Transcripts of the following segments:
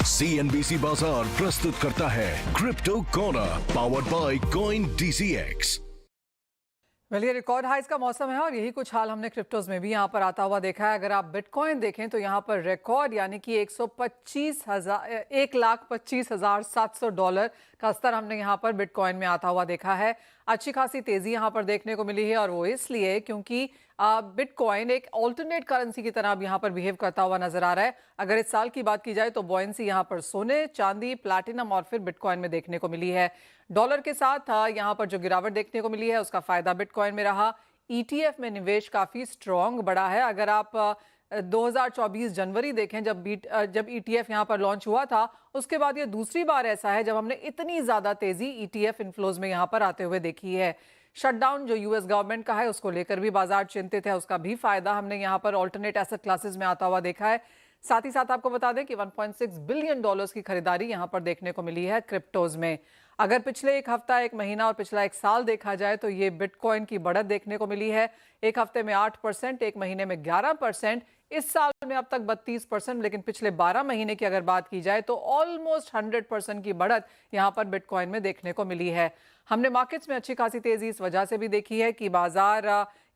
CNBC बाजार प्रस्तुत करता है crypto corner powered by coin DCX। ये रिकॉर्ड हाइज का मौसम है और यही कुछ हाल हमने क्रिप्टोज में भी यहाँ पर आता हुआ देखा है। अगर आप बिटकॉइन देखें तो यहाँ पर रिकॉर्ड यानी कि 1,25,700 डॉलर का स्तर हमने यहाँ पर बिटकॉइन में आता हुआ देखा है। अच्छी खासी तेजी यहाँ पर देखने को मिली है और वो इसलिए क्योंकि बिटकॉइन एक ऑल्टरनेट करेंसी की तरह अब यहाँ पर बिहेव करता हुआ नजर आ रहा है। अगर इस साल की बात की जाए तो बॉयंसी यहाँ पर सोने, चांदी, प्लैटिनम और फिर बिटकॉइन में देखने को मिली है। डॉलर के साथ यहाँ पर जो गिरावट देखने को मिली है उसका फायदा बिटकॉइन में रहा। ETF में निवेश काफी स्ट्रॉन्ग बढ़ा है। अगर आप 2024 जनवरी देखें जब ETF यहाँ पर लॉन्च हुआ था, उसके बाद ये दूसरी बार ऐसा है जब हमने इतनी ज्यादा तेजी ETF इनफ्लोज में यहाँ पर आते हुए देखी है। शटडाउन जो यूएस गवर्नमेंट का है उसको लेकर भी बाजार चिंतित है, उसका भी फायदा हमने यहाँ पर ऑल्टरनेट एसेट क्लासेस में आता हुआ देखा है। साथ ही साथ आपको बता दें कि 1.6 बिलियन डॉलर्स की खरीदारी यहाँ पर देखने को मिली है क्रिप्टोज में। अगर पिछले एक हफ्ता, एक महीना और पिछला एक साल देखा जाए तो ये बिटकॉइन की बढ़त देखने को मिली है। एक हफ्ते में 8%, एक महीने में 11%, इस साल में अब तक 32%, लेकिन पिछले 12 महीने की अगर बात की जाए तो ऑलमोस्ट 100% की बढ़त यहाँ पर बिटकॉइन में देखने को मिली है। हमने मार्केट्स में अच्छी खासी तेजी इस वजह से भी देखी है कि बाजार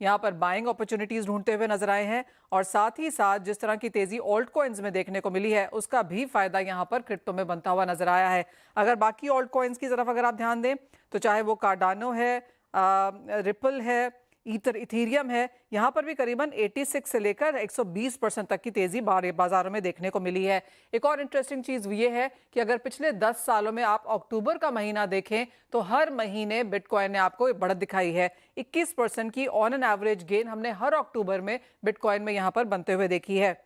यहाँ पर बाइंग अपॉर्चुनिटीज ढूंढते हुए नजर आए हैं और साथ ही साथ जिस तरह की तेजी ऑल्ट कॉइन्स में देखने को मिली है उसका भी फायदा यहाँ पर क्रिप्टो में बनता हुआ नजर आया है। अगर बाकी ऑल्ट कॉइन्स की तरफ अगर आप ध्यान दें तो चाहे वो कार्डानो है, रिपल है, इथीरियम है, यहाँ पर भी करीबन 86 से लेकर 120% तक की तेजी बाजारों में देखने को मिली है। एक और इंटरेस्टिंग चीज ये है कि अगर पिछले 10 सालों में आप अक्टूबर का महीना देखें तो हर महीने बिटकॉइन ने आपको बढ़त दिखाई है। 21% की ऑन एन एवरेज गेन हमने हर अक्टूबर में बिटकॉइन में यहाँ पर बनते हुए देखी है।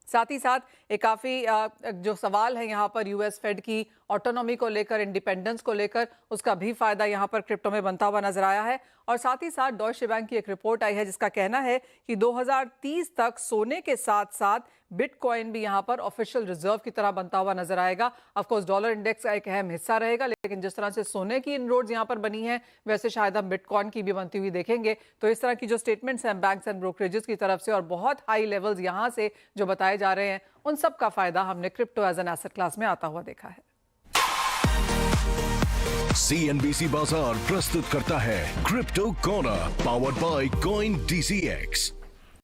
साथ ही साथ एक काफ़ी जो सवाल है यहाँ पर यूएस फेड की ऑटोनॉमी को लेकर, इंडिपेंडेंस को लेकर, उसका भी फायदा यहाँ पर क्रिप्टो में बनता हुआ नजर आया है। और साथ ही साथ डॉयचे बैंक की एक रिपोर्ट आई है जिसका कहना है कि 2030 तक सोने के साथ साथ बिटकॉइन भी यहाँ पर ऑफिशियल रिजर्व की तरह बनता हुआ नजर आएगा। ऑफकोर्स डॉलर इंडेक्स का एक अहम हिस्सा रहेगा, लेकिन जिस तरह से सोने की इनरोड्स यहाँ पर बनी है वैसे शायद हम बिटकॉइन की भी बनती हुई देखेंगे। तो इस तरह की जो स्टेटमेंट्स हैं बैंक्स एंड ब्रोकरेजेस की तरफ से और बहुत हाई लेवल्स यहाँ से जो बताए जा रहे हैं उन सब का फायदा हमने crypto as an asset class में आता हुआ देखा है। CNBC बाजार प्रस्तुत करता है crypto corner powered by coin DCX।